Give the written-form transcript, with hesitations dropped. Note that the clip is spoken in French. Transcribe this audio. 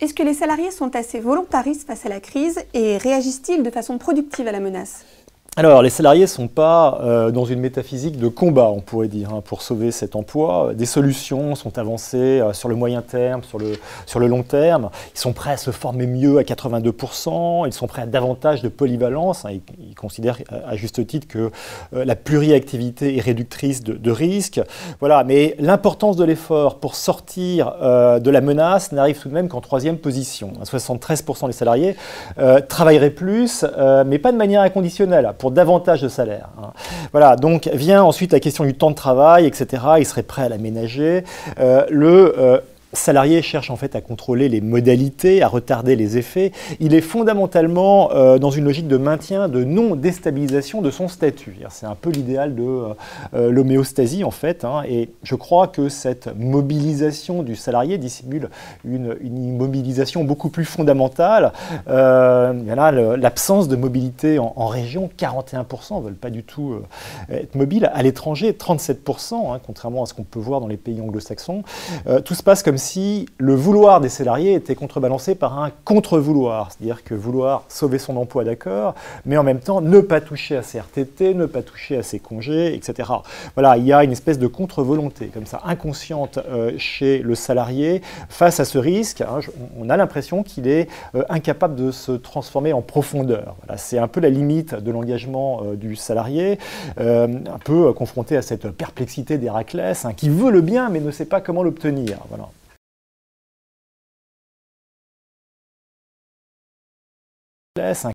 Est-ce que les salariés sont assez volontaristes face à la crise et réagissent-ils de façon productive à la menace ? Alors, les salariés ne sont pas dans une métaphysique de combat, on pourrait dire, pour sauver cet emploi. Des solutions sont avancées sur le moyen terme, sur le long terme. Ils sont prêts à se former mieux à 82%, ils sont prêts à davantage de polyvalence. Ils considèrent à juste titre que la pluriactivité est réductrice de risques. Voilà. Mais l'importance de l'effort pour sortir de la menace n'arrive tout de même qu'en troisième position. 73% des salariés travailleraient plus, mais pas de manière inconditionnelle, pour davantage de salaire. Voilà, donc vient ensuite la question du temps de travail, etc. Il serait prêt à l'aménager. Salarié cherche en fait à contrôler les modalités, à retarder les effets. Il est fondamentalement dans une logique de maintien, de non-déstabilisation de son statut. C'est un peu l'idéal de l'homéostasie en fait. Et je crois que cette mobilisation du salarié dissimule une immobilisation beaucoup plus fondamentale. L'absence de mobilité en région, 41% ne veulent pas du tout être mobiles. À l'étranger, 37%, contrairement à ce qu'on peut voir dans les pays anglo-saxons. Tout se passe comme si le vouloir des salariés était contrebalancé par un contre-vouloir, c'est-à-dire que vouloir sauver son emploi, d'accord, mais en même temps ne pas toucher à ses RTT, ne pas toucher à ses congés, etc. Voilà, il y a une espèce de contre-volonté, comme ça, inconsciente chez le salarié face à ce risque. On a l'impression qu'il est incapable de se transformer en profondeur. Voilà, c'est un peu la limite de l'engagement du salarié, un peu confronté à cette perplexité d'Héraclès, qui veut le bien mais ne sait pas comment l'obtenir. Voilà.